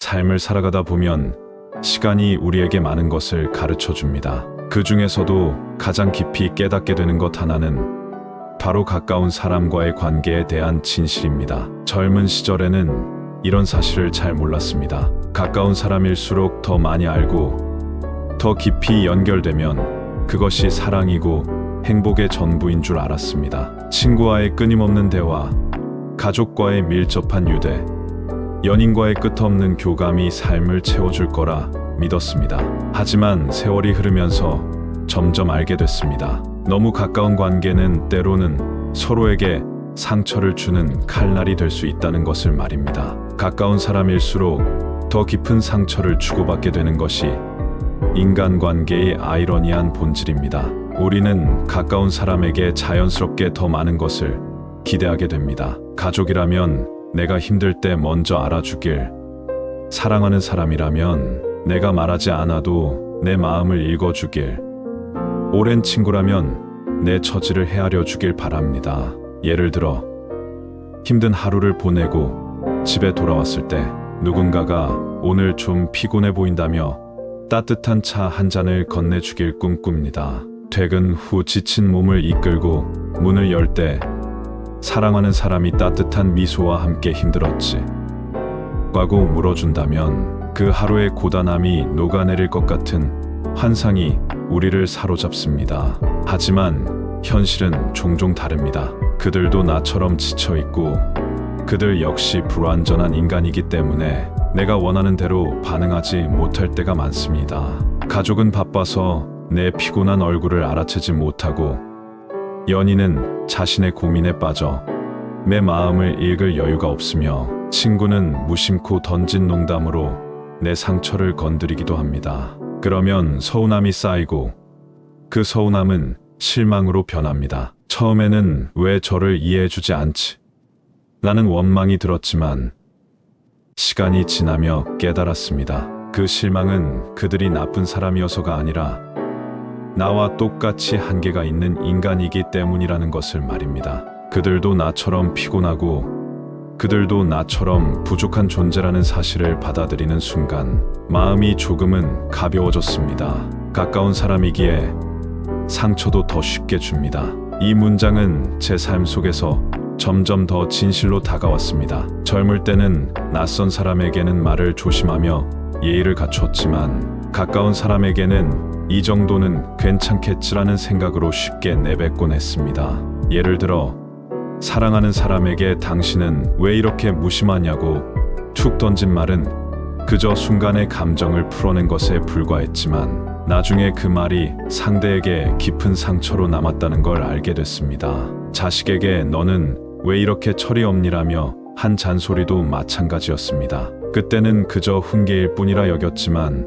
삶을 살아가다 보면 시간이 우리에게 많은 것을 가르쳐 줍니다. 그 중에서도 가장 깊이 깨닫게 되는 것 하나는 바로 가까운 사람과의 관계에 대한 진실입니다. 젊은 시절에는 이런 사실을 잘 몰랐습니다. 가까운 사람일수록 더 많이 알고 더 깊이 연결되면 그것이 사랑이고 행복의 전부인 줄 알았습니다. 친구와의 끊임없는 대화, 가족과의 밀접한 유대, 연인과의 끝없는 교감이 삶을 채워줄 거라 믿었습니다. 하지만 세월이 흐르면서 점점 알게 됐습니다. 너무 가까운 관계는 때로는 서로에게 상처를 주는 칼날이 될 수 있다는 것을 말입니다. 가까운 사람일수록 더 깊은 상처를 주고받게 되는 것이 인간관계의 아이러니한 본질입니다. 우리는 가까운 사람에게 자연스럽게 더 많은 것을 기대하게 됩니다. 가족이라면 내가 힘들 때 먼저 알아주길, 사랑하는 사람이라면 내가 말하지 않아도 내 마음을 읽어주길, 오랜 친구라면 내 처지를 헤아려 주길 바랍니다. 예를 들어 힘든 하루를 보내고 집에 돌아왔을 때 누군가가 오늘 좀 피곤해 보인다며 따뜻한 차 한 잔을 건네주길 꿈꿉니다. 퇴근 후 지친 몸을 이끌고 문을 열 때 사랑하는 사람이 따뜻한 미소와 함께 힘들었지 라고 물어준다면 그 하루의 고단함이 녹아내릴 것 같은 환상이 우리를 사로잡습니다. 하지만 현실은 종종 다릅니다. 그들도 나처럼 지쳐있고 그들 역시 불완전한 인간이기 때문에 내가 원하는 대로 반응하지 못할 때가 많습니다. 가족은 바빠서 내 피곤한 얼굴을 알아채지 못하고, 연인은 자신의 고민에 빠져 내 마음을 읽을 여유가 없으며, 친구는 무심코 던진 농담으로 내 상처를 건드리기도 합니다. 그러면 서운함이 쌓이고 그 서운함은 실망으로 변합니다. 처음에는 왜 저를 이해해주지 않지? 라는 원망이 들었지만 시간이 지나며 깨달았습니다. 그 실망은 그들이 나쁜 사람이어서가 아니라 나와 똑같이 한계가 있는 인간이기 때문이라는 것을 말입니다. 그들도 나처럼 피곤하고 그들도 나처럼 부족한 존재라는 사실을 받아들이는 순간 마음이 조금은 가벼워졌습니다. 가까운 사람이기에 상처도 더 쉽게 줍니다. 이 문장은 제 삶 속에서 점점 더 진실로 다가왔습니다. 젊을 때는 낯선 사람에게는 말을 조심하며 예의를 갖췄지만 가까운 사람에게는 이 정도는 괜찮겠지라는 생각으로 쉽게 내뱉곤 했습니다. 예를 들어 사랑하는 사람에게 당신은 왜 이렇게 무심하냐고 툭 던진 말은 그저 순간의 감정을 풀어낸 것에 불과했지만 나중에 그 말이 상대에게 깊은 상처로 남았다는 걸 알게 됐습니다. 자식에게 너는 왜 이렇게 철이 없니라며 한 잔소리도 마찬가지였습니다. 그때는 그저 훈계일 뿐이라 여겼지만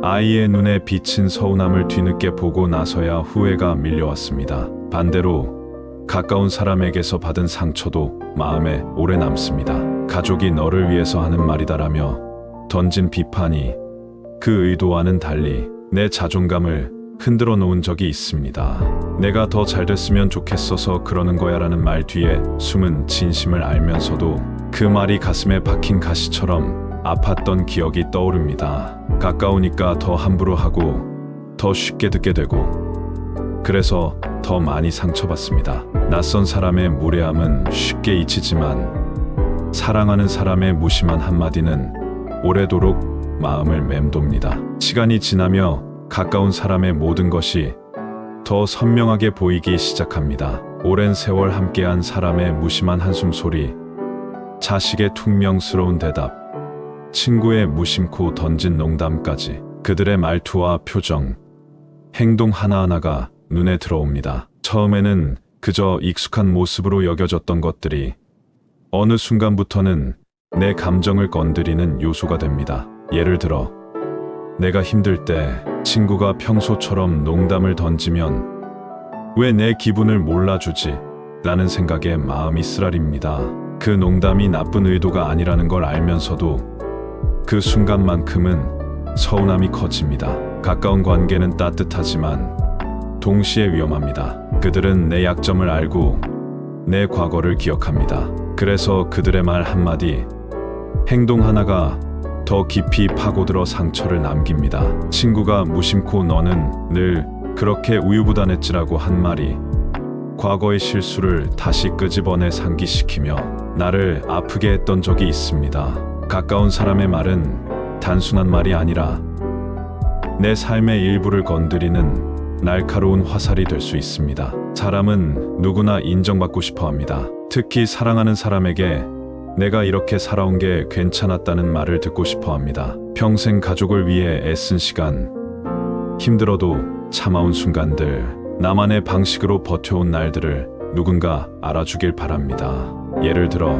아이의 눈에 비친 서운함을 뒤늦게 보고 나서야 후회가 밀려왔습니다. 반대로 가까운 사람에게서 받은 상처도 마음에 오래 남습니다. 가족이 너를 위해서 하는 말이다라며 던진 비판이 그 의도와는 달리 내 자존감을 흔들어 놓은 적이 있습니다. 내가 더 잘됐으면 좋겠어서 그러는 거야 라는 말 뒤에 숨은 진심을 알면서도 그 말이 가슴에 박힌 가시처럼 아팠던 기억이 떠오릅니다. 가까우니까 더 함부로 하고 더 쉽게 듣게 되고 그래서 더 많이 상처받습니다. 낯선 사람의 무례함은 쉽게 잊히지만 사랑하는 사람의 무심한 한마디는 오래도록 마음을 맴돕니다. 시간이 지나며 가까운 사람의 모든 것이 더 선명하게 보이기 시작합니다. 오랜 세월 함께한 사람의 무심한 한숨 소리, 자식의 퉁명스러운 대답, 친구의 무심코 던진 농담까지 그들의 말투와 표정, 행동 하나하나가 눈에 들어옵니다. 처음에는 그저 익숙한 모습으로 여겨졌던 것들이 어느 순간부터는 내 감정을 건드리는 요소가 됩니다. 예를 들어 내가 힘들 때 친구가 평소처럼 농담을 던지면 왜 내 기분을 몰라주지? 라는 생각에 마음이 쓰라립니다. 그 농담이 나쁜 의도가 아니라는 걸 알면서도 그 순간만큼은 서운함이 커집니다. 가까운 관계는 따뜻하지만 동시에 위험합니다. 그들은 내 약점을 알고 내 과거를 기억합니다. 그래서 그들의 말 한마디, 행동 하나가 더 깊이 파고들어 상처를 남깁니다. 친구가 무심코 너는 늘 그렇게 우유부단했지라고 한 말이 과거의 실수를 다시 끄집어내 상기시키며 나를 아프게 했던 적이 있습니다. 가까운 사람의 말은 단순한 말이 아니라 내 삶의 일부를 건드리는 날카로운 화살이 될 수 있습니다. 사람은 누구나 인정받고 싶어 합니다. 특히 사랑하는 사람에게 내가 이렇게 살아온 게 괜찮았다는 말을 듣고 싶어 합니다. 평생 가족을 위해 애쓴 시간, 힘들어도 참아온 순간들, 나만의 방식으로 버텨온 날들을 누군가 알아주길 바랍니다. 예를 들어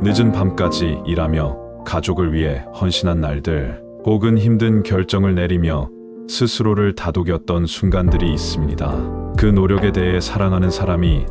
늦은 밤까지 일하며 가족을 위해 헌신한 날들, 혹은 힘든 결정을 내리며 스스로를 다독였던 순간들이 있습니다. 그 노력에 대해 사랑하는 사람이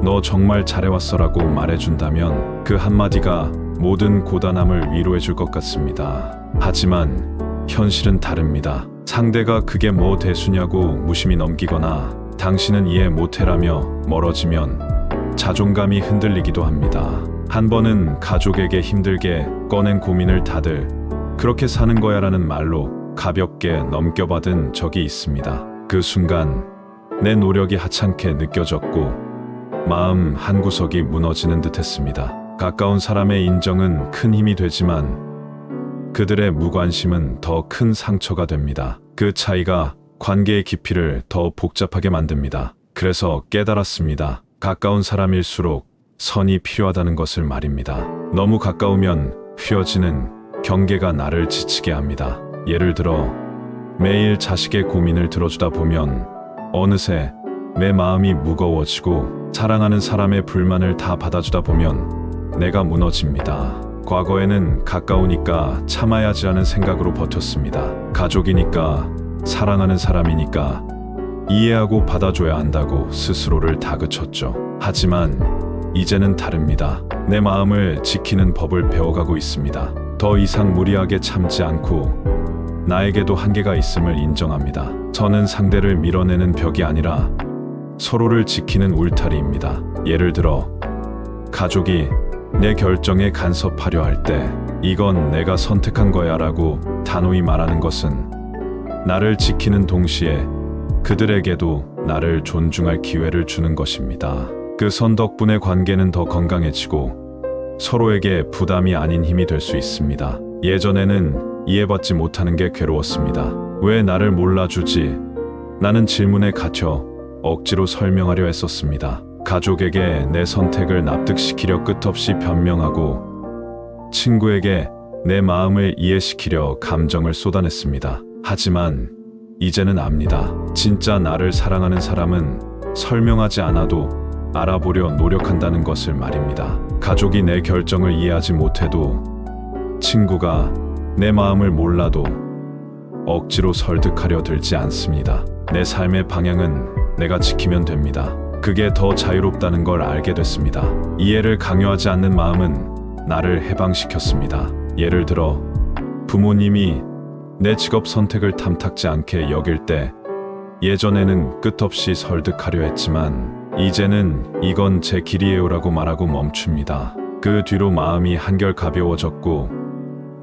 너 정말 잘해왔어라고 말해준다면 그 한마디가 모든 고단함을 위로해줄 것 같습니다. 하지만 현실은 다릅니다. 상대가 그게 뭐 대수냐고 무심히 넘기거나 당신은 이해 못해라며 멀어지면 자존감이 흔들리기도 합니다. 한 번은 가족에게 힘들게 꺼낸 고민을 다들 그렇게 사는 거야 라는 말로 가볍게 넘겨받은 적이 있습니다. 그 순간 내 노력이 하찮게 느껴졌고 마음 한구석이 무너지는 듯 했습니다. 가까운 사람의 인정은 큰 힘이 되지만 그들의 무관심은 더 큰 상처가 됩니다. 그 차이가 관계의 깊이를 더 복잡하게 만듭니다. 그래서 깨달았습니다. 가까운 사람일수록 선이 필요하다는 것을 말입니다. 너무 가까우면 휘어지는 경계가 나를 지치게 합니다. 예를 들어 매일 자식의 고민을 들어주다 보면 어느새 내 마음이 무거워지고 사랑하는 사람의 불만을 다 받아주다 보면 내가 무너집니다. 과거에는 가까우니까 참아야지라는 생각으로 버텼습니다. 가족이니까, 사랑하는 사람이니까 이해하고 받아줘야 한다고 스스로를 다그쳤죠. 하지만 이제는 다릅니다. 내 마음을 지키는 법을 배워가고 있습니다. 더 이상 무리하게 참지 않고 나에게도 한계가 있음을 인정합니다. 저는 상대를 밀어내는 벽이 아니라 서로를 지키는 울타리입니다. 예를 들어 가족이 내 결정에 간섭하려 할 때 이건 내가 선택한 거야 라고 단호히 말하는 것은 나를 지키는 동시에 그들에게도 나를 존중할 기회를 주는 것입니다. 그 선 덕분에 관계는 더 건강해지고 서로에게 부담이 아닌 힘이 될 수 있습니다. 예전에는 이해받지 못하는 게 괴로웠습니다. 왜 나를 몰라주지? 나는 질문에 갇혀 억지로 설명하려 했었습니다. 가족에게 내 선택을 납득시키려 끝없이 변명하고 친구에게 내 마음을 이해시키려 감정을 쏟아냈습니다. 하지만 이제는 압니다. 진짜 나를 사랑하는 사람은 설명하지 않아도 알아보려 노력한다는 것을 말입니다. 가족이 내 결정을 이해하지 못해도, 친구가 내 마음을 몰라도 억지로 설득하려 들지 않습니다. 내 삶의 방향은 내가 지키면 됩니다. 그게 더 자유롭다는 걸 알게 됐습니다. 이해를 강요하지 않는 마음은 나를 해방시켰습니다. 예를 들어 부모님이 내 직업 선택을 탐탁지 않게 여길 때 예전에는 끝없이 설득하려 했지만 이제는 이건 제 길이에요라고 말하고 멈춥니다. 그 뒤로 마음이 한결 가벼워졌고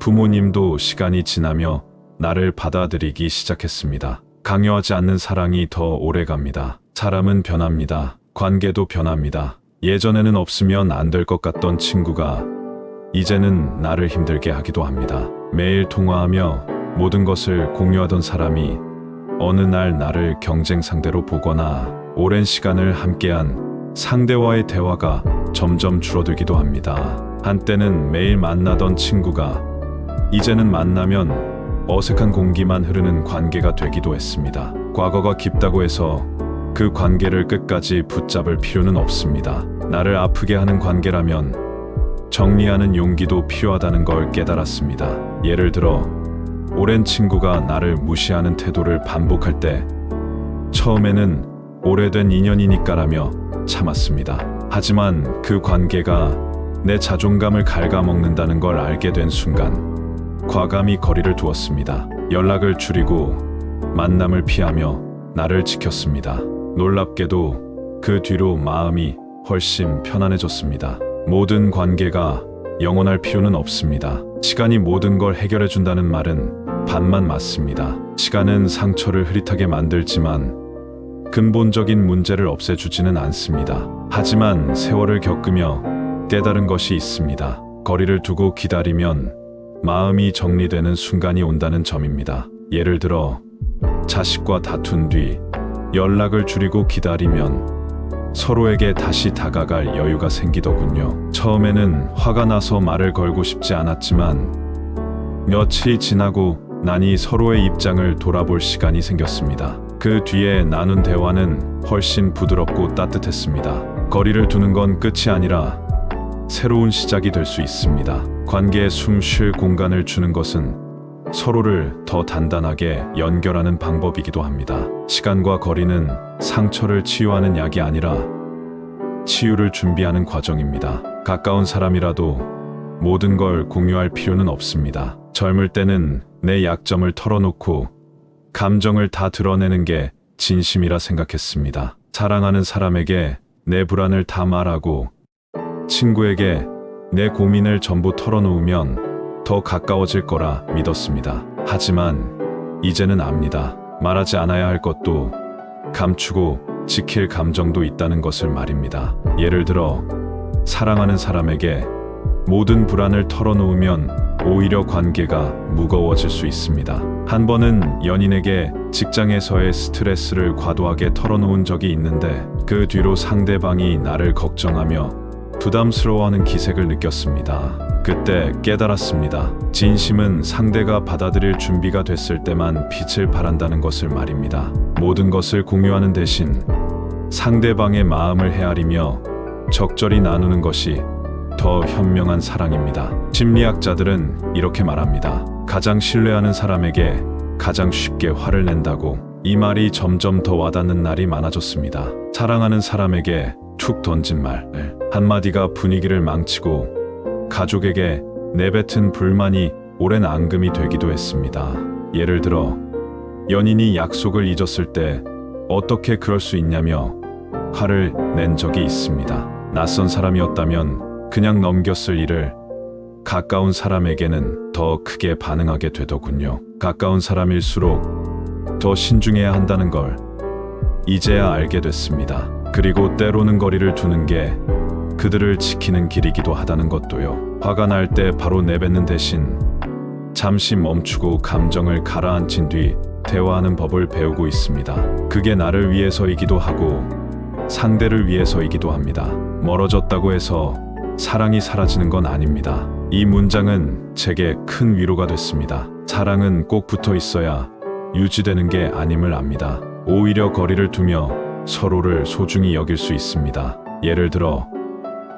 부모님도 시간이 지나며 나를 받아들이기 시작했습니다. 강요하지 않는 사랑이 더 오래갑니다. 사람은 변합니다. 관계도 변합니다. 예전에는 없으면 안 될 것 같던 친구가 이제는 나를 힘들게 하기도 합니다. 매일 통화하며 모든 것을 공유하던 사람이 어느 날 나를 경쟁 상대로 보거나 오랜 시간을 함께한 상대와의 대화가 점점 줄어들기도 합니다. 한때는 매일 만나던 친구가 이제는 만나면 어색한 공기만 흐르는 관계가 되기도 했습니다. 과거가 깊다고 해서 그 관계를 끝까지 붙잡을 필요는 없습니다. 나를 아프게 하는 관계라면 정리하는 용기도 필요하다는 걸 깨달았습니다. 예를 들어 오랜 친구가 나를 무시하는 태도를 반복할 때 처음에는 오래된 인연이니까라며 참았습니다. 하지만 그 관계가 내 자존감을 갉아먹는다는 걸 알게 된 순간 과감히 거리를 두었습니다. 연락을 줄이고 만남을 피하며 나를 지켰습니다. 놀랍게도 그 뒤로 마음이 훨씬 편안해졌습니다. 모든 관계가 영원할 필요는 없습니다. 시간이 모든 걸 해결해 준다는 말은 반만 맞습니다. 시간은 상처를 흐릿하게 만들지만 근본적인 문제를 없애주지는 않습니다. 하지만 세월을 겪으며 깨달은 것이 있습니다. 거리를 두고 기다리면 마음이 정리되는 순간이 온다는 점입니다. 예를 들어 자식과 다툰 뒤 연락을 줄이고 기다리면 서로에게 다시 다가갈 여유가 생기더군요. 처음에는 화가 나서 말을 걸고 싶지 않았지만 며칠이 지나고 나니 서로의 입장을 돌아볼 시간이 생겼습니다. 그 뒤에 나눈 대화는 훨씬 부드럽고 따뜻했습니다. 거리를 두는 건 끝이 아니라 새로운 시작이 될 수 있습니다. 관계에 숨 쉴 공간을 주는 것은 서로를 더 단단하게 연결하는 방법이기도 합니다. 시간과 거리는 상처를 치유하는 약이 아니라 치유를 준비하는 과정입니다. 가까운 사람이라도 모든 걸 공유할 필요는 없습니다. 젊을 때는 내 약점을 털어놓고 감정을 다 드러내는 게 진심이라 생각했습니다. 사랑하는 사람에게 내 불안을 다 말하고 친구에게 내 고민을 전부 털어놓으면 더 가까워질 거라 믿었습니다. 하지만 이제는 압니다. 말하지 않아야 할 것도 감추고 지킬 감정도 있다는 것을 말입니다. 예를 들어 사랑하는 사람에게 모든 불안을 털어놓으면 오히려 관계가 무거워질 수 있습니다. 한 번은 연인에게 직장에서의 스트레스를 과도하게 털어놓은 적이 있는데 그 뒤로 상대방이 나를 걱정하며 부담스러워하는 기색을 느꼈습니다. 그때 깨달았습니다. 진심은 상대가 받아들일 준비가 됐을 때만 빛을 발한다는 것을 말입니다. 모든 것을 공유하는 대신 상대방의 마음을 헤아리며 적절히 나누는 것이 더 현명한 사랑입니다. 심리학자들은 이렇게 말합니다. 가장 신뢰하는 사람에게 가장 쉽게 화를 낸다고. 이 말이 점점 더 와닿는 날이 많아졌습니다. 사랑하는 사람에게 툭 던진 말 한마디가 분위기를 망치고 가족에게 내뱉은 불만이 오랜 앙금이 되기도 했습니다. 예를 들어 연인이 약속을 잊었을 때 어떻게 그럴 수 있냐며 화를 낸 적이 있습니다. 낯선 사람이었다면 그냥 넘겼을 일을 가까운 사람에게는 더 크게 반응하게 되더군요. 가까운 사람일수록 더 신중해야 한다는 걸 이제야 알게 됐습니다. 그리고 때로는 거리를 두는 게 그들을 지키는 길이기도 하다는 것도요. 화가 날 때 바로 내뱉는 대신 잠시 멈추고 감정을 가라앉힌 뒤 대화하는 법을 배우고 있습니다. 그게 나를 위해서이기도 하고 상대를 위해서이기도 합니다. 멀어졌다고 해서 사랑이 사라지는 건 아닙니다. 이 문장은 제게 큰 위로가 됐습니다. 사랑은 꼭 붙어 있어야 유지되는 게 아님을 압니다. 오히려 거리를 두며 서로를 소중히 여길 수 있습니다. 예를 들어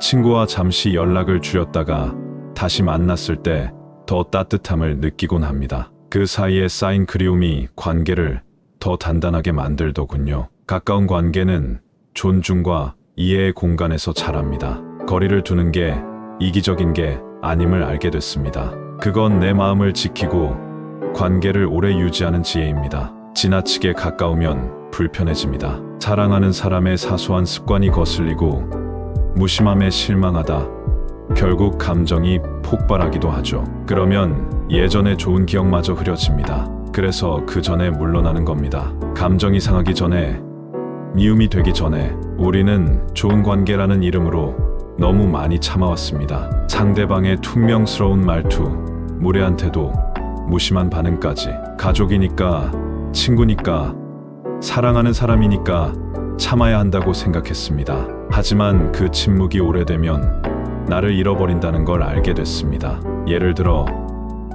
친구와 잠시 연락을 줄였다가 다시 만났을 때 더 따뜻함을 느끼곤 합니다. 그 사이에 쌓인 그리움이 관계를 더 단단하게 만들더군요. 가까운 관계는 존중과 이해의 공간에서 자랍니다. 거리를 두는 게 이기적인 게 아님을 알게 됐습니다. 그건 내 마음을 지키고 관계를 오래 유지하는 지혜입니다. 지나치게 가까우면 불편해집니다. 사랑하는 사람의 사소한 습관이 거슬리고 무심함에 실망하다 결국 감정이 폭발하기도 하죠. 그러면 예전의 좋은 기억마저 흐려집니다. 그래서 그 전에 물러나는 겁니다. 감정이 상하기 전에, 미움이 되기 전에 우리는 좋은 관계라는 이름으로 너무 많이 참아왔습니다. 상대방의 퉁명스러운 말투, 무례한 태도, 무심한 반응까지. 가족이니까, 친구니까, 사랑하는 사람이니까 참아야 한다고 생각했습니다. 하지만 그 침묵이 오래되면 나를 잃어버린다는 걸 알게 됐습니다. 예를 들어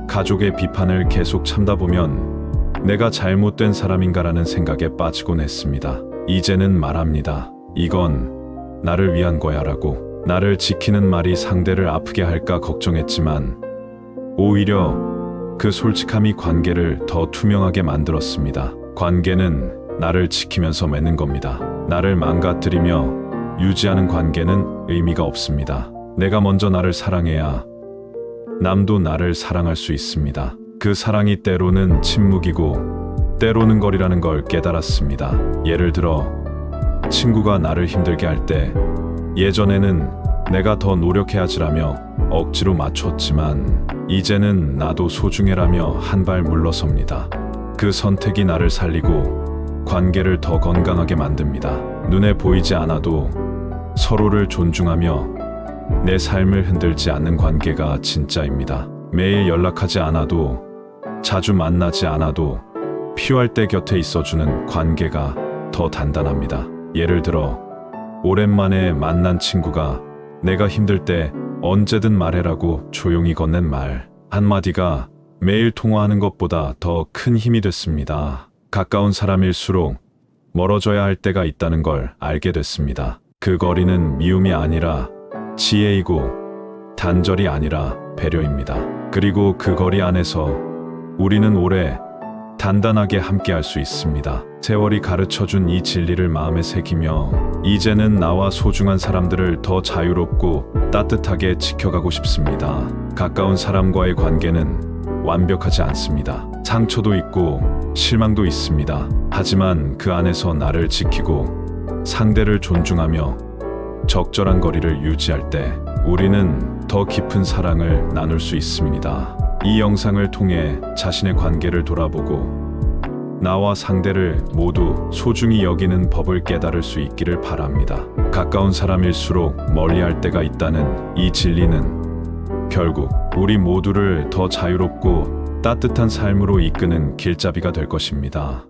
가족의 비판을 계속 참다 보면 내가 잘못된 사람인가라는 생각에 빠지곤 했습니다. 이제는 말합니다. 이건 나를 위한 거야 라고. 나를 지키는 말이 상대를 아프게 할까 걱정했지만 오히려 그 솔직함이 관계를 더 투명하게 만들었습니다. 관계는 나를 지키면서 맺는 겁니다. 나를 망가뜨리며 유지하는 관계는 의미가 없습니다. 내가 먼저 나를 사랑해야 남도 나를 사랑할 수 있습니다. 그 사랑이 때로는 침묵이고 때로는 거리라는 걸 깨달았습니다. 예를 들어 친구가 나를 힘들게 할 때 예전에는 내가 더 노력해야지라며 억지로 맞췄지만 이제는 나도 소중해라며 한 발 물러섭니다. 그 선택이 나를 살리고 관계를 더 건강하게 만듭니다. 눈에 보이지 않아도 서로를 존중하며 내 삶을 흔들지 않는 관계가 진짜입니다. 매일 연락하지 않아도, 자주 만나지 않아도 필요할 때 곁에 있어주는 관계가 더 단단합니다. 예를 들어 오랜만에 만난 친구가 내가 힘들 때 언제든 말해라고 조용히 건넨 말 한마디가 매일 통화하는 것보다 더 큰 힘이 됐습니다. 가까운 사람일수록 멀어져야 할 때가 있다는 걸 알게 됐습니다. 그 거리는 미움이 아니라 지혜이고, 단절이 아니라 배려입니다. 그리고 그 거리 안에서 우리는 오래 단단하게 함께할 수 있습니다. 세월이 가르쳐준 이 진리를 마음에 새기며 이제는 나와 소중한 사람들을 더 자유롭고 따뜻하게 지켜가고 싶습니다. 가까운 사람과의 관계는 완벽하지 않습니다. 상처도 있고 실망도 있습니다. 하지만 그 안에서 나를 지키고 상대를 존중하며 적절한 거리를 유지할 때 우리는 더 깊은 사랑을 나눌 수 있습니다. 이 영상을 통해 자신의 관계를 돌아보고 나와 상대를 모두 소중히 여기는 법을 깨달을 수 있기를 바랍니다. 가까운 사람일수록 멀리할 때가 있다는 이 진리는 결국 우리 모두를 더 자유롭고 따뜻한 삶으로 이끄는 길잡이가 될 것입니다.